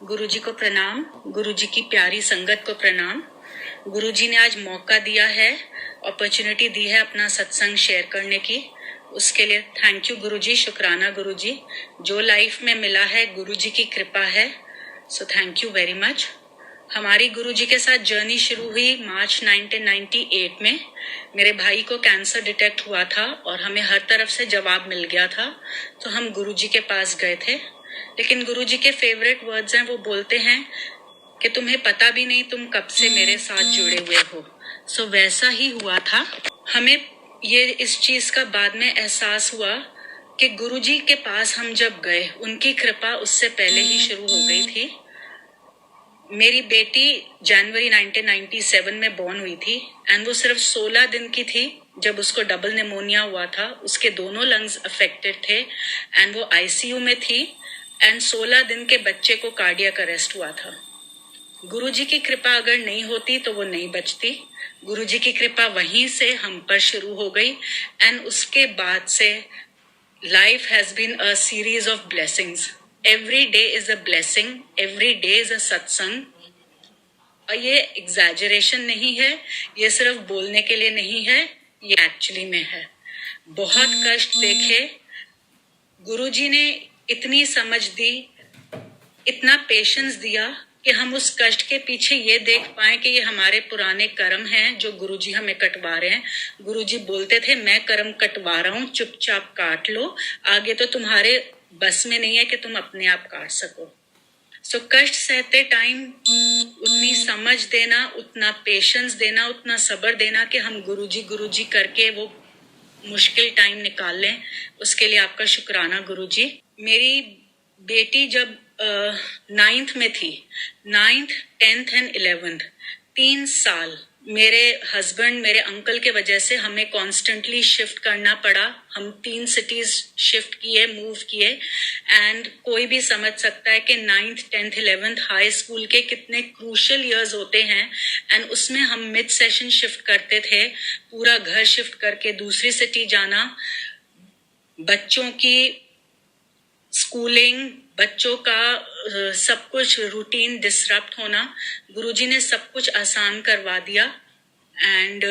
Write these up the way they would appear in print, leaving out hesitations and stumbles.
गुरुजी को प्रणाम, गुरुजी की प्यारी संगत को प्रणाम। गुरुजी ने आज मौका दिया है, अपॉर्चुनिटी दी है अपना सत्संग शेयर करने की, उसके लिए थैंक यू गुरुजी, शुक्राना गुरुजी। जो लाइफ में मिला है गुरुजी की कृपा है, so thank you very much. हमारी गुरुजी के साथ जर्नी शुरू हुई मार्च 1998 में। मेरे भाई को कैंसर डिटेक्ट हुआ था और हमें हर तरफ से जवाब मिल गया था, तो हम गुरुजी के पास गए थे। लेकिन गुरुजी के फेवरेट वर्ड्स हैं, वो बोलते हैं कि तुम्हें पता भी नहीं तुम कब से मेरे साथ जुड़े हुए हो। सो वैसा ही हुआ था। हमें ये इस चीज का बाद में एहसास हुआ कि गुरुजी के पास हम जब गए, उनकी कृपा उससे पहले ही शुरू हो गई थी। मेरी बेटी जनवरी 1997 में बॉर्न हुई थी एंड वो सिर्फ 16 दिन की थी जब उसको डबल निमोनिया हुआ था। उसके दोनों लंग्स अफेक्टेड थे एंड वो आईसीयू में थी एंड 16 दिन के बच्चे को कार्डियक अरेस्ट हुआ था। गुरुजी की कृपा अगर नहीं होती तो वो नहीं बचती। गुरुजी की कृपा वहीं से हम पर शुरू हो गई एंड उसके बाद से life has been a series of blessings. Every day is a blessing, every day is a सत्संग। और ये एग्जैजरेशन नहीं है, ये सिर्फ बोलने के लिए नहीं है, ये एक्चुअली में है। बहुत कष्ट देखे, गुरुजी ने इतनी समझ दी, इतना पेशेंस दिया कि हम उस कष्ट के पीछे ये देख पाए कि ये हमारे पुराने कर्म हैं जो गुरुजी हमें कटवा रहे हैं। गुरुजी बोलते थे मैं कर्म कटवा रहा हूँ, चुपचाप काट लो, आगे तो तुम्हारे बस में नहीं है कि तुम अपने आप काट सको। सो कष्ट सहते टाइम उतनी समझ देना, उतना पेशेंस देना, उतना सब्र देना कि हम गुरुजी करके वो मुश्किल टाइम निकाल लें, उसके लिए आपका शुक्राना गुरुजी। मेरी बेटी जब 9th में थी, 9th, 10th एंड 11th, 3 साल मेरे हस्बैंड, मेरे अंकल के वजह से हमें कॉन्स्टेंटली शिफ्ट करना पड़ा। हम 3 सिटीज शिफ्ट किए, मूव किए एंड कोई भी समझ सकता है कि 9th, 10th, 11th high school के कितने क्रूशियल इयर्स होते हैं एंड उसमें हम मिड सेशन शिफ्ट करते थे, पूरा घर शिफ्ट करके दूसरी सिटी जाना, बच्चों की स्कूलिंग, बच्चों का सब कुछ रूटीन डिसरप्ट होना। गुरुजी ने सब कुछ आसान करवा दिया एंड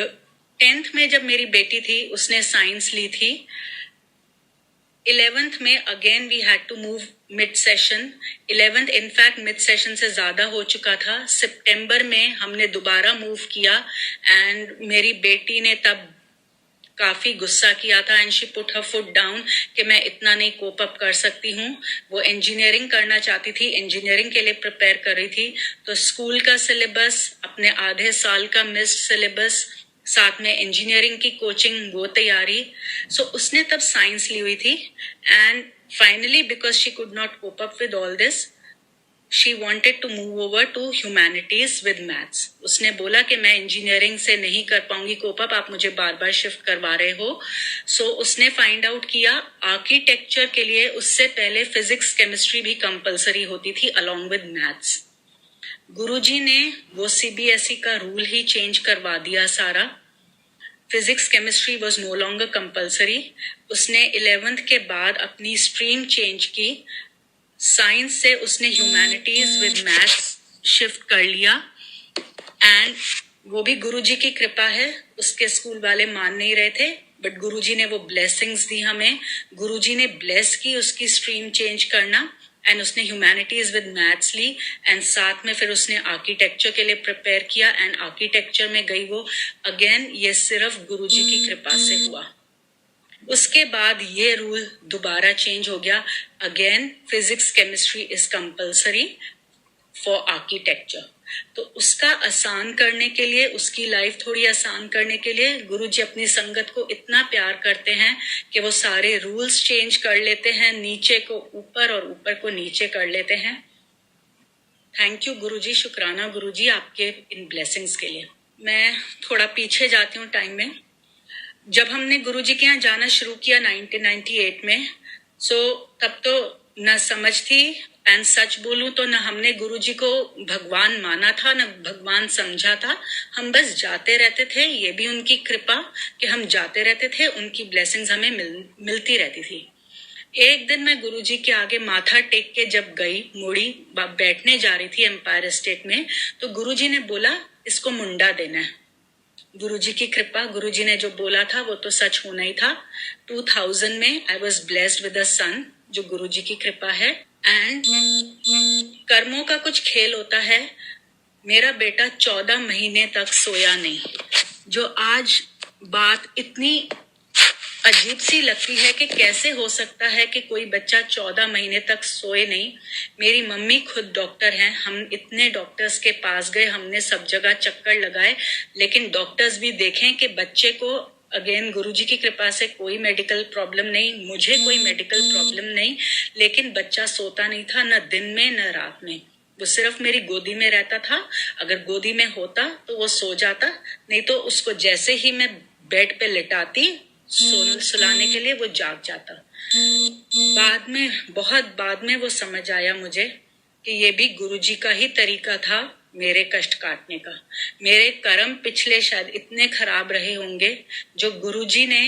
10th में जब मेरी बेटी थी, उसने साइंस ली थी। 11th में again we had to move mid session. 11th in fact mid session से ज्यादा हो चुका था। सितंबर में हमने दोबारा मूव किया एंड मेरी बेटी ने तब काफी गुस्सा किया था and she put her foot down कि मैं इतना नहीं कोप अप कर सकती हूँ। वो इंजीनियरिंग करना चाहती थी, इंजीनियरिंग के लिए प्रिपेयर कर रही थी, तो स्कूल का सिलेबस, अपने आधे साल का मिस्ड सिलेबस, साथ में इंजीनियरिंग की कोचिंग, वो तैयारी। सो उसने तब साइंस ली हुई थी and finally because she could not cope up with all this, she wanted to move over to humanities with maths. उसने बोला कि मैं इंजीनियरिंग से नहीं कर पाऊंगी कोप अप, आप मुझे बार बार शिफ्ट करवा रहे हो। सो उसने फाइंड आउट किया आर्किटेक्चर के लिए उससे पहले फिजिक्स केमिस्ट्री भी कंपलसरी होती थी अलोंग विद मैथ्स। गुरुजी ने वो सीबीएसई का रूल ही चेंज करवा दिया सारा। Physics chemistry was no longer compulsory. उसने 11th के बाद अपनी स्ट्रीम चेंज की, साइंस से उसने ह्यूमैनिटीज विद मैथ्स शिफ्ट कर लिया एंड वो भी गुरुजी की कृपा है। उसके स्कूल वाले मान नहीं रहे थे बट गुरुजी ने वो ब्लेसिंग्स दी हमें। गुरुजी ने ब्लेस की उसकी स्ट्रीम चेंज करना एंड उसने ह्यूमैनिटीज विद मैथ्स ली एंड साथ में फिर उसने आर्किटेक्चर के लिए प्रिपेयर किया एंड आर्किटेक्चर में गई वो। अगेन ये सिर्फ गुरुजी की कृपा से हुआ। उसके बाद ये रूल दोबारा चेंज हो गया, again physics chemistry is compulsory for architecture. तो उसका आसान करने के लिए, उसकी लाइफ थोड़ी आसान करने के लिए गुरुजी अपनी संगत को इतना प्यार करते हैं कि वो सारे रूल्स चेंज कर लेते हैं, नीचे को ऊपर और ऊपर को नीचे कर लेते हैं। थैंक यू गुरुजी, शुक्राना गुरुजी आपके इन ब्लेसिंग्स के लिए। मैं थोड़ा पीछे जाती हूँ टाइम में। जब हमने गुरुजी के यहाँ जाना शुरू किया 1998 में, तब तो न समझ थी एंड सच बोलूं तो न हमने गुरुजी को भगवान माना था, न भगवान समझा था। हम बस जाते रहते थे, ये भी उनकी कृपा कि हम जाते रहते थे, उनकी ब्लेसिंग्स हमें मिलती रहती थी। एक दिन मैं गुरुजी के आगे माथा टेक के जब गई, मुड़ी बैठने जा रही थी एम्पायर स्टेट में, तो गुरुजी ने बोला इसको मुंडा देना है। गुरुजी की कृपा, गुरुजी ने जो बोला था वो तो सच होना ही था। 2000 में I was blessed with a son, जो गुरुजी की कृपा है। एंड कर्मों का कुछ खेल होता है। मेरा बेटा 14 महीने तक सोया नहीं, जो आज बात इतनी अजीब सी लगती है कि कैसे हो सकता है कि कोई बच्चा 14 महीने तक सोए नहीं। मेरी मम्मी खुद डॉक्टर हैं, हम इतने डॉक्टर्स के पास गए, हमने सब जगह चक्कर लगाए, लेकिन डॉक्टर्स भी देखें कि बच्चे को अगेन गुरुजी की कृपा से कोई मेडिकल प्रॉब्लम नहीं, मुझे कोई मेडिकल प्रॉब्लम नहीं, लेकिन बच्चा सोता नहीं था, न दिन में न रात में। वो सिर्फ मेरी गोदी में रहता था। अगर गोदी में होता तो वो सो जाता, नहीं तो उसको जैसे ही मैं बेड पे लिटाती सुलाने के लिए, वो जाग जाता। बहुत बाद में वो समझ आया मुझे कि ये भी गुरुजी का ही तरीका था मेरे कष्ट काटने का। मेरे कर्म पिछले शायद इतने खराब रहे होंगे जो गुरुजी ने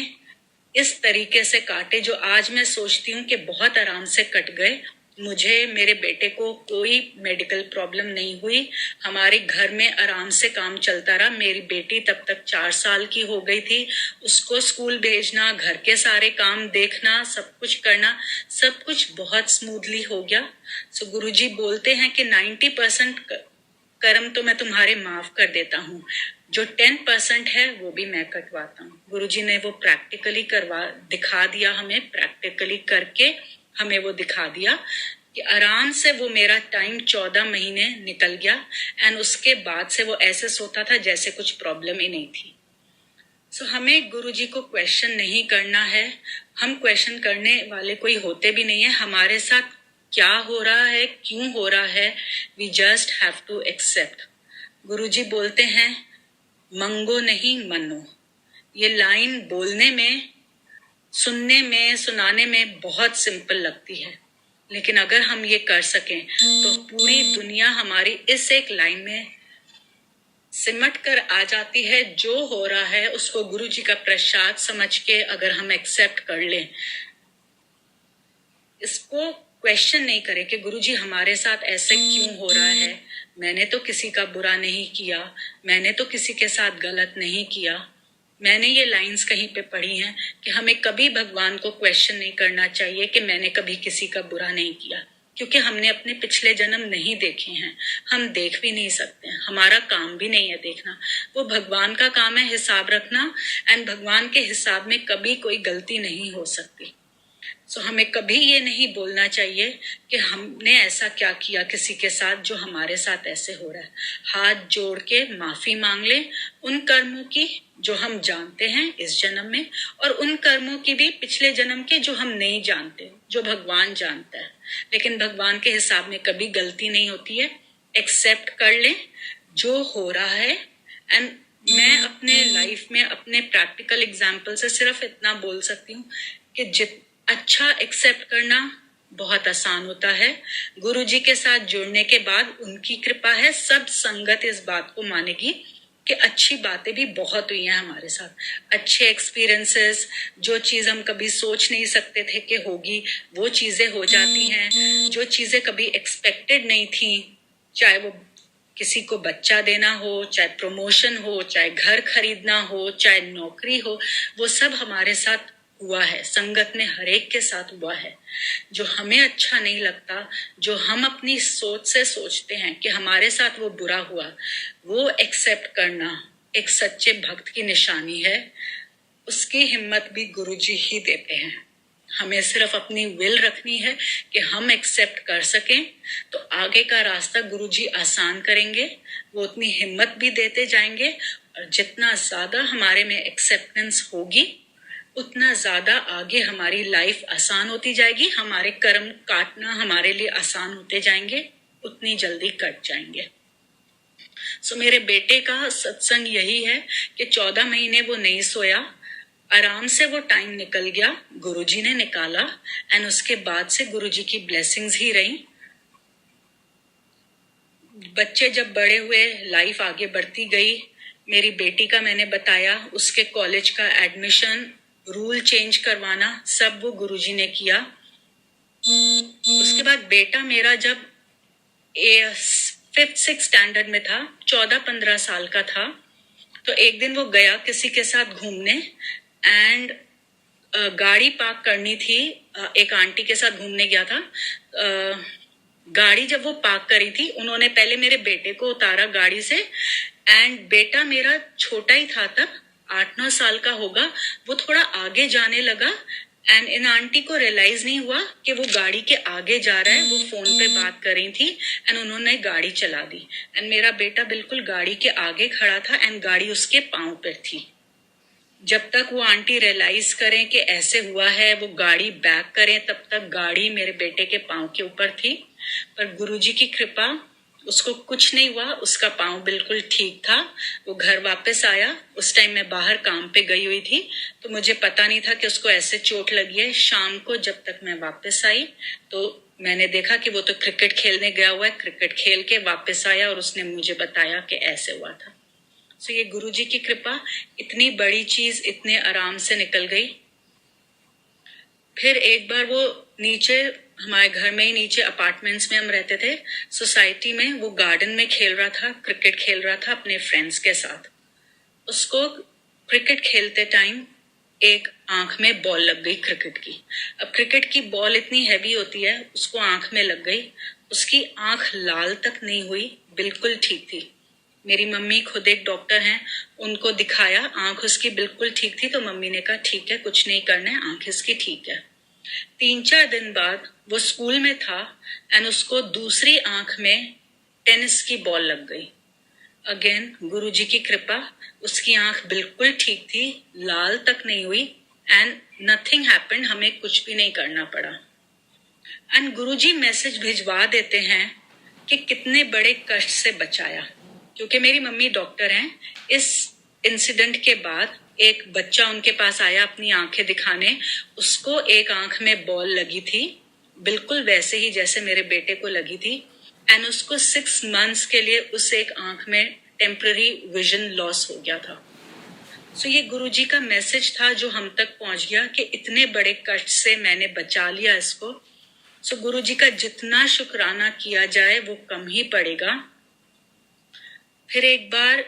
इस तरीके से काटे, जो आज मैं सोचती हूँ कि बहुत आराम से कट गए। मुझे, मेरे बेटे को कोई मेडिकल प्रॉब्लम नहीं हुई। हमारे घर में आराम से काम चलता रहा। मेरी बेटी तब तक 4 साल की हो गई थी। उसको स्कूल भेजना, घर के सारे काम देखना, सब कुछ करना, सब कुछ बहुत स्मूथली हो गया। सो गुरुजी बोलते हैं कि 90% कर्म तो मैं तुम्हारे माफ कर देता हूँ, जो 10% है वो भी मैं कटवाता हूँ। गुरुजी ने वो प्रैक्टिकली दिखा दिया हमें, प्रैक्टिकली करके हमें वो दिखा दिया कि आराम से वो मेरा टाइम 14 महीने निकल गया। एंड उसके बाद से वो ऐसे सोता था जैसे कुछ प्रॉब्लम ही नहीं थी। सो हमें गुरुजी को क्वेश्चन नहीं करना है। हम क्वेश्चन करने वाले कोई होते भी नहीं है। हमारे साथ क्या हो रहा है, क्यों हो रहा है, we just have to accept. Guruji बोलते हैं मंगो नहीं मनो। ये लाइन बोलने में, सुनने में, सुनाने में बहुत सिंपल लगती है, लेकिन अगर हम ये कर सकें तो पूरी दुनिया हमारी इस एक लाइन में सिमट कर आ जाती है। जो हो रहा है उसको गुरुजी का प्रसाद समझ के अगर हम एक्सेप्ट कर लें, इसको क्वेश्चन नहीं करें कि गुरुजी हमारे साथ ऐसे क्यों हो रहा है, मैंने तो किसी का बुरा नहीं किया, मैंने तो किसी के साथ गलत नहीं किया। मैंने ये लाइंस कहीं पे पढ़ी हैं कि हमें कभी भगवान को क्वेश्चन नहीं करना चाहिए कि मैंने कभी किसी का बुरा नहीं किया, क्योंकि हमने अपने पिछले जन्म नहीं देखे हैं, हम देख भी नहीं सकते हैं, हमारा काम भी नहीं है देखना। वो भगवान का काम है हिसाब रखना, एंड भगवान के हिसाब में कभी कोई गलती नहीं हो सकती। सो हमें कभी ये नहीं बोलना चाहिए कि हमने ऐसा क्या किया किसी के साथ जो हमारे साथ ऐसे हो रहा है। हाथ जोड़ के माफी मांग ले उन कर्मों की जो हम जानते हैं इस जन्म में, और उन कर्मों की भी पिछले जन्म के जो हम नहीं जानते, जो भगवान जानता है। लेकिन भगवान के हिसाब में कभी गलती नहीं होती है। एक्सेप्ट कर ले जो हो रहा है। एंड मैं अपने लाइफ में अपने प्रैक्टिकल एग्जाम्पल से सिर्फ इतना बोल सकती हूँ कि अच्छा एक्सेप्ट करना बहुत आसान होता है। गुरुजी के साथ जुड़ने के बाद उनकी कृपा है, सब संगत इस बात को मानेगी कि अच्छी बातें भी बहुत हुई हैं हमारे साथ, अच्छे एक्सपीरियंसेस, जो चीज हम कभी सोच नहीं सकते थे कि होगी वो चीजें हो जाती हैं, जो चीजें कभी एक्सपेक्टेड नहीं थी, चाहे वो किसी को बच्चा देना हो, चाहे प्रमोशन हो, चाहे घर खरीदना हो, चाहे नौकरी हो, वो सब हमारे साथ हुआ है। संगत में हर एक के साथ हुआ है। जो हमें अच्छा नहीं लगता, जो हम अपनी सोच से सोचते हैं कि हमारे साथ वो बुरा हुआ, वो एक्सेप्ट करना एक सच्चे भक्त की निशानी है। उसकी हिम्मत भी गुरुजी ही देते हैं। हमें सिर्फ अपनी विल रखनी है कि हम एक्सेप्ट कर सकें, तो आगे का रास्ता गुरुजी आसान करेंगे। वो उतनी हिम्मत भी देते जाएंगे, और जितना ज्यादा हमारे में एक्सेप्टेंस होगी उतना ज्यादा आगे हमारी लाइफ आसान होती जाएगी। हमारे कर्म काटना हमारे लिए आसान होते जाएंगे, उतनी जल्दी कट जाएंगे। सो मेरे बेटे का सत्संग यही है कि 14 महीने वो नहीं सोया, आराम से वो टाइम निकल गया, गुरुजी ने निकाला, एंड उसके बाद से गुरुजी की ब्लेसिंग्स ही रही। बच्चे जब बड़े हुए, लाइफ आगे बढ़ती गई। मेरी बेटी का मैंने बताया, उसके कॉलेज का एडमिशन, रूल चेंज करवाना, सब वो गुरुजी ने किया। उसके बाद बेटा मेरा जब 5th 6th स्टैंडर्ड में था, 14-15 साल का था, तो एक दिन वो गया किसी के साथ घूमने एंड गाड़ी पार्क करनी थी। एक आंटी के साथ घूमने गया था। गाड़ी जब वो पार्क करी थी, उन्होंने पहले मेरे बेटे को उतारा गाड़ी से एंड बेटा मेरा छोटा ही था तब, 8-9 साल का होगा, वो थोड़ा आगे जाने लगा एंड इन आंटी को रियलाइज नहीं हुआ कि वो गाड़ी के आगे जा रहा है। वो फोन पे बात कर रही थी एंड उन्होंने गाड़ी चला दी एंड मेरा बेटा बिल्कुल गाड़ी के आगे खड़ा था एंड गाड़ी उसके पांव पर थी। जब तक वो आंटी रियलाइज करें कि ऐसे हुआ है, वो गाड़ी बैक करें, तब तक गाड़ी मेरे बेटे के पांव के ऊपर थी। पर गुरुजी की कृपा, उसको कुछ नहीं हुआ, उसका पांव बिल्कुल ठीक था। वो घर वापस आया। उस टाइम मैं बाहर काम पे गई हुई थी, तो मुझे पता नहीं था कि उसको ऐसे चोट लगी है। शाम को जब तक मैं वापस आई तो मैंने देखा कि वो तो क्रिकेट खेलने गया हुआ है। क्रिकेट खेल के वापस आया और उसने मुझे बताया कि ऐसे हुआ था। सो ये गुरुजी की कृपा, इतनी बड़ी चीज इतने आराम से निकल गई। फिर एक बार वो नीचे, हमारे घर में ही नीचे अपार्टमेंट्स में हम रहते थे, सोसाइटी में, वो गार्डन में खेल रहा था, क्रिकेट खेल रहा था अपने फ्रेंड्स के साथ। उसको क्रिकेट खेलते टाइम एक आंख में बॉल लग गई क्रिकेट की। अब क्रिकेट की बॉल इतनी हैवी होती है, उसको आंख में लग गई। उसकी आंख लाल तक नहीं हुई, बिल्कुल ठीक थी। मेरी मम्मी खुद एक डॉक्टर हैं, उनको दिखाया, आंख उसकी बिल्कुल ठीक थी। तो मम्मी ने कहा ठीक है, कुछ नहीं करना है, आंख इसकी ठीक है। 3-4 दिन बाद वो स्कूल में था एंड उसको दूसरी आंख में टेनिस की बॉल लग गई। अगेन गुरुजी की कृपा, उसकी आंख बिल्कुल ठीक थी, लाल तक नहीं हुई एंड नथिंग हैपेंड, हमें कुछ भी नहीं करना पड़ा। एंड गुरुजी मैसेज भिजवा देते हैं कि कितने बड़े कष्ट से बचाया। क्योंकि मेरी मम्मी डॉक्टर हैं, इस इंसिडेंट के बाद एक बच्चा उनके पास आया अपनी आंखें दिखाने। उसको एक आंख में बॉल लगी थी, बिल्कुल वैसे ही जैसे मेरे बेटे को लगी थी एंड उसको 6 months के लिए उस एक आंख में टेम्पररी विजन लॉस हो गया था। सो ये गुरुजी का मैसेज था जो हम तक पहुंच गया कि इतने बड़े कष्ट से मैंने बचा लिया इसको। सो गुरुजी का जितना शुक्राना किया जाए वो कम ही पड़ेगा। फिर एक बार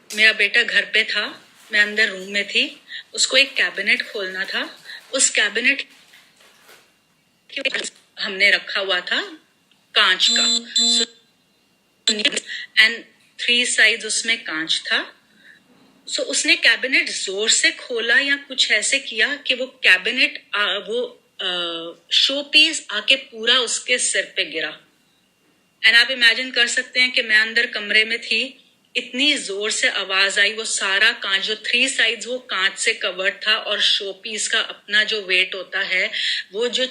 मेरा बेटा घर पे था, मैं अंदर रूम में थी, उसको एक कैबिनेट खोलना था। उस कैबिनेट हमने रखा हुआ था कांच का एंड 3 साइड्स उसमें कांच था। सो उसने कैबिनेट जोर से खोला या कुछ ऐसे किया कि वो कैबिनेट शो पीस आके पूरा उसके सिर पे गिरा। एंड आप इमेजिन कर सकते हैं कि मैं अंदर कमरे में थी, इतनी जोर से आवाज आई, वो सारा कांच, जो 3 साइड्स वो कांच से कवर्ड था और शो पीस का अपना जो वेट होता है, वो जो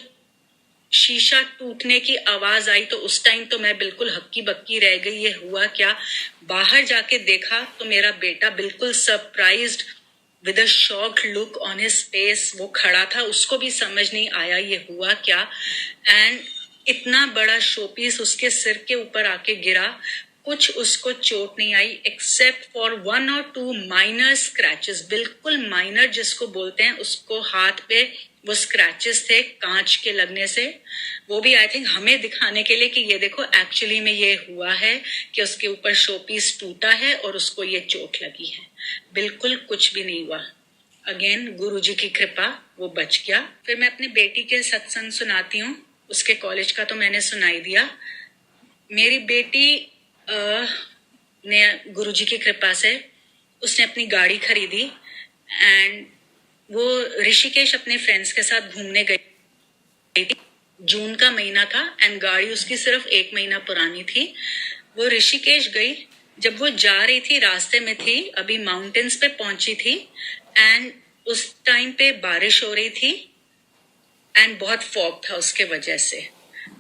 शीशा टूटने की आवाज आई, तो उस टाइम तो मैं बिल्कुल हक्की बक्की रह गई, ये हुआ क्या। बाहर जाके देखा तो मेरा बेटा बिल्कुल surprised with a shocked look on his face वो खड़ा था, उसको भी समझ नहीं आया ये हुआ क्या। एंड इतना बड़ा शोपीस उसके सिर के ऊपर आके गिरा। कुछ उसको चोट नहीं I except for 1 or 2 minor scratches, बिल्कुल माइनर जिसको बोलते हैं, उसको हाथ पे वो स्क्रैचेस थे कांच के लगने से। वो भी आई थिंक हमें दिखाने के लिए कि ये देखो एक्चुअली में ये हुआ है कि उसके ऊपर शोपीस टूटा है और उसको ये चोट लगी है। बिल्कुल कुछ भी नहीं हुआ। अगेन गुरुजी की कृपा, वो बच गया। फिर मैं अपनी बेटी के सत्संग सुनाती हूँ, उसके कॉलेज का तो मैंने सुनाई दिया। मेरी बेटी ने गुरुजी की कृपा से उसने अपनी गाड़ी खरीदी एंड वो ऋषिकेश अपने फ्रेंड्स के साथ घूमने गई थी। जून का महीना था एंड गाड़ी उसकी सिर्फ 1 महीना पुरानी थी। वो ऋषिकेश गई, जब वो जा रही थी रास्ते में थी, अभी माउंटेन्स पे पहुंची थी एंड उस टाइम पे बारिश हो रही थी एंड बहुत फॉग था उसके वजह से।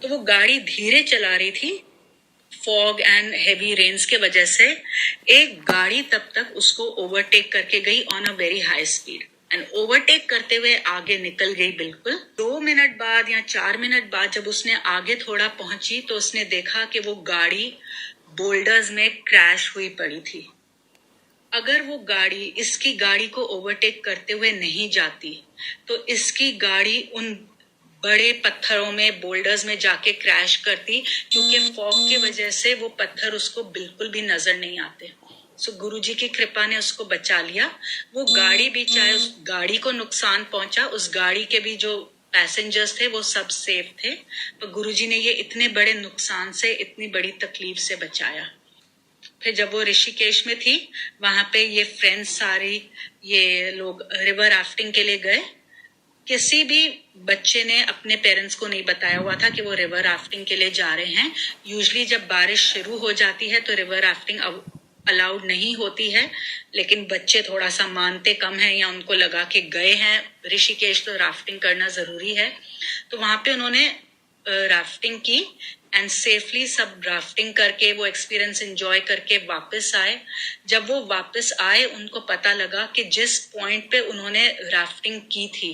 तो वो गाड़ी धीरे चला रही थी, फॉग एंड हेवी रेन्स के वजह से। एक गाड़ी तब तक उसको ओवरटेक करके गई on a very high speed and overtake करते हुए आगे निकल गई। बिल्कुल 2 मिनट बाद या 4 मिनट बाद जब उसने आगे थोड़ा पहुंची तो उसने देखा कि वो गाड़ी बोल्डर्स में क्रैश हुई पड़ी थी। अगर वो गाड़ी इसकी गाड़ी को ओवरटेक करते हुए नहीं जाती तो इसकी गाड़ी उन बड़े पत्थरों में, बोल्डर्स में जाके क्रैश करती, क्योंकि फॉग की वजह से वो पत्थर उसको बिल्कुल भी नजर नहीं आते। सो गुरुजी की कृपा ने उसको बचा लिया। वो गाड़ी भी, चाहे उस गाड़ी को नुकसान पहुंचा, उस गाड़ी के भी जो पैसेंजर्स थे वो सब सेफ थे, पर गुरुजी ने ये इतने बड़े नुकसान से, इतनी बड़ी तकलीफ से बचाया। फिर जब वो ऋषिकेश में थी, वहां पे ये फ्रेंड्स सारी, ये लोग रिवर राफ्टिंग के लिए गए। किसी भी बच्चे ने अपने पेरेंट्स को नहीं बताया हुआ था कि वो रिवर राफ्टिंग के लिए जा रहे हैं। यूजुअली जब बारिश शुरू हो जाती है तो रिवर राफ्टिंग अलाउड नहीं होती है, लेकिन बच्चे थोड़ा सा मानते कम है, या उनको लगा कि गए हैं ऋषिकेश तो राफ्टिंग करना जरूरी है। तो वहां पे उन्होंने राफ्टिंग की एंड सेफली सब राफ्टिंग करके, वो एक्सपीरियंस एंजॉय करके वापस आए। जब वो वापस आए, उनको पता लगा कि जिस पॉइंट पे उन्होंने राफ्टिंग की थी,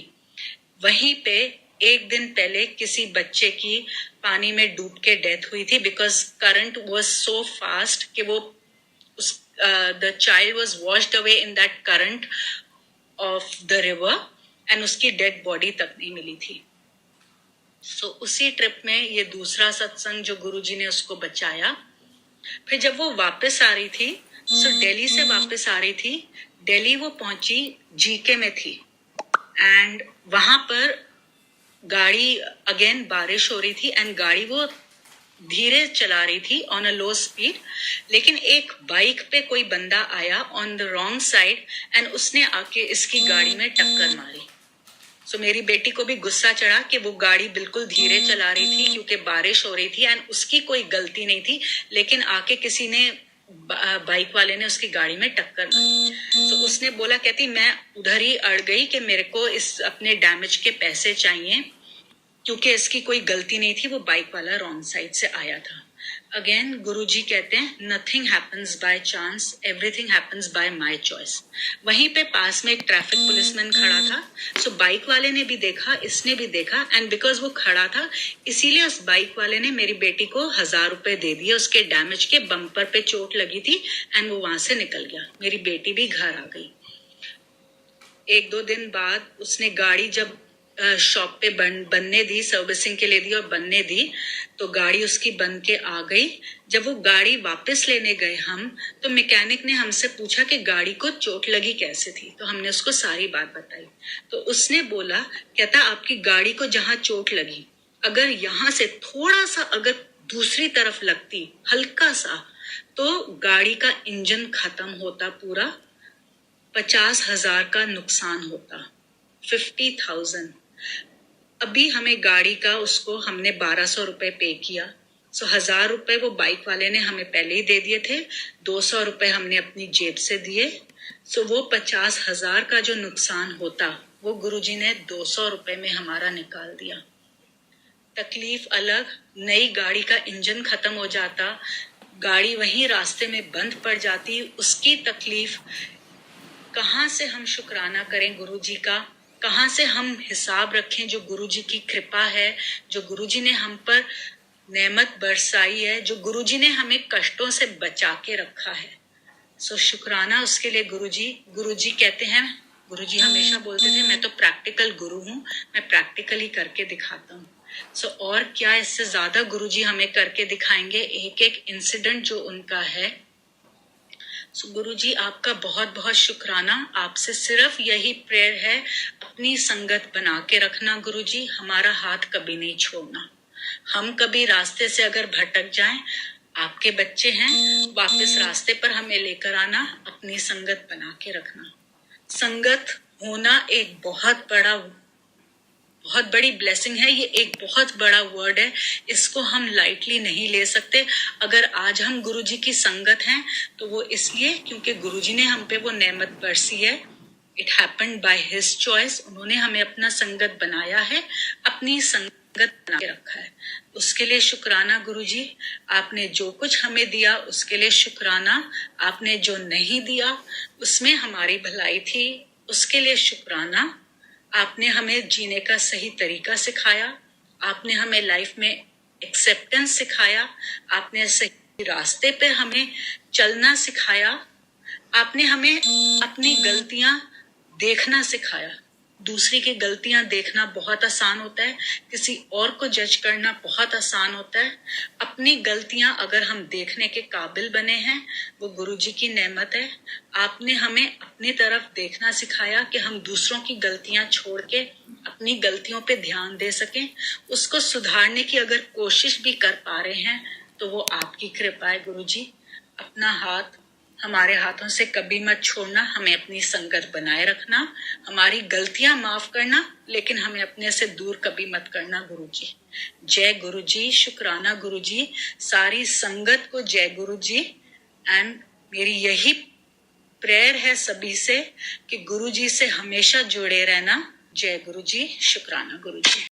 वहीं पे एक दिन पहले किसी बच्चे की पानी में डूब के डेथ हुई थी, because current was so fast कि वो the child was washed away in that current of the river, and उसकी डेड बॉडी तक नहीं मिली थी। सो उसी ट्रिप में ये दूसरा सत्संग जो गुरुजी ने उसको बचाया। फिर जब वो वापस आ रही थी, दिल्ली से वापस आ रही थी, दिल्ली वो पहुंची, जीके में थी, एंड वहां पर गाड़ी, अगेन बारिश हो रही थी, एंड गाड़ी वो धीरे चला रही थी ऑन अ लो स्पीड, लेकिन एक बाइक पे कोई बंदा आया on the wrong side, and उसने आके इसकी गाड़ी में टक्कर मारी। सो मेरी बेटी को भी गुस्सा चढ़ा कि वो गाड़ी बिल्कुल धीरे चला रही थी क्योंकि बारिश हो रही थी, एंड उसकी कोई गलती नहीं थी, लेकिन आके किसी ने, बाइक वाले ने उसकी गाड़ी में टक्कर मारी। तो उसने बोला, कहती मैं उधर ही अड़ गई कि मेरे को इस अपने डैमेज के पैसे चाहिए, क्योंकि इसकी कोई गलती नहीं थी, वो बाइक वाला रॉन्ग साइड से आया था। अगेन गुरुजी कहते हैं, nothing happens by chance, everything happens by my choice. वहीं पे पास में एक ट्रैफिक पुलिसमैन खड़ा था, सो बाइक वाले ने भी देखा, इसने भी देखा, एंड बिकॉज वो खड़ा था, इसीलिए उस बाइक वाले ने मेरी बेटी को 1000 रुपए दे दिए। उसके डैमेज के, बम्पर पे चोट लगी थी, एंड वो वहां से निकल गया। मेरी बेटी भी घर आ गई। 1-2 दिन बाद उसने गाड़ी जब शॉप पे बनने दी, सर्विसिंग के लिए दी और बनने दी, तो गाड़ी उसकी बन के आ गई। जब वो गाड़ी वापस लेने गए हम, तो मैकेनिक ने हमसे पूछा कि गाड़ी को चोट लगी कैसे थी, तो हमने उसको सारी बात बताई। तो उसने बोला, कहता आपकी गाड़ी को जहां चोट लगी, अगर यहाँ से थोड़ा सा अगर दूसरी तरफ लगती, हल्का सा, तो गाड़ी का इंजन खत्म होता पूरा, 50,000 का नुकसान होता, 50,000। अभी हमें गाड़ी का, उसको हमने 1200 रुपए पे किया। सो 1000 रुपए वो बाइक वाले ने हमें पहले ही दे दिए थे, 200 रुपए हमने अपनी जेब से दिए। सो वो 50,000 का जो नुकसान होता, वो गुरुजी ने 200 रुपए में हमारा निकाल दिया। तकलीफ अलग, नई गाड़ी का इंजन खत्म हो जाता, गाड़ी वहीं रास्ते में बंद पड़ जाती, उसकी तकलीफ। कहाँ से हम शुक्राना करें गुरुजी का, कहाँ से हम हिसाब रखें जो गुरुजी की कृपा है, जो गुरुजी ने हम पर नेमत बरसाई है, जो गुरुजी ने हमें कष्टों से बचा के रखा है। सो शुक्राना उसके लिए गुरुजी कहते हैं, गुरुजी हमेशा बोलते थे, मैं तो प्रैक्टिकल गुरु हूँ, मैं प्रैक्टिकली करके दिखाता हूँ। सो और क्या इससे ज्यादा गुरुजी हमें करके दिखाएंगे, एक एक इंसिडेंट जो उनका है। सो गुरुजी आपका बहुत बहुत शुक्राना। आपसे सिर्फ यही प्रेयर है, अपनी संगत बना के रखना गुरुजी, हमारा हाथ कभी नहीं छोड़ना। हम कभी रास्ते से अगर भटक जाएं, आपके बच्चे हैं, वापस रास्ते पर हमें लेकर आना, अपनी संगत बना के रखना। संगत होना एक बहुत बड़ी ब्लेसिंग है। ये एक बहुत बड़ा वर्ड है, इसको हम लाइटली नहीं ले सकते। अगर आज हम गुरुजी की संगत हैं, तो वो इसलिए क्योंकि गुरुजी ने हम पे वो नेमत बरसी है। It happened by his choice. उन्होंने हमें अपना संगत बनाया है, अपनी संगत बना के रखा है। उसके लिए शुक्राना गुरुजी। आपने जो कुछ हमें दिया उसके लिए शुक्राना, आपने जो नहीं दिया उसमें हमारी भलाई थी, उसके लिए शुक्राना। आपने हमें जीने का सही तरीका सिखाया, आपने हमें लाइफ में एक्सेप्टेंस सिखाया, आपने सही रास्ते पे हमें चलना सिखाया, आपने हमें अपनी गलतियां देखना सिखाया। दूसरी की गलतियां देखना बहुत आसान होता है, किसी और को जज करना बहुत आसान होता है। अपनी गलतियां अगर हम देखने के काबिल बने हैं, वो गुरुजी की नेमत है। आपने हमें अपनी तरफ देखना सिखाया कि हम दूसरों की गलतियां छोड़ के अपनी गलतियों पे ध्यान दे सकें। उसको सुधारने की अगर कोशिश भी कर पा रहे हैं तो वो आपकी कृपा है गुरुजी। अपना हाथ हमारे हाथों से कभी मत छोड़ना, हमें अपनी संगत बनाए रखना, हमारी गलतियां माफ करना, लेकिन हमें अपने से दूर कभी मत करना गुरुजी। जय गुरुजी, शुक्राना गुरुजी, सारी संगत को जय गुरुजी। एंड मेरी यही प्रेयर है सभी से कि गुरुजी से हमेशा जुड़े रहना। जय गुरुजी, शुक्राना गुरुजी।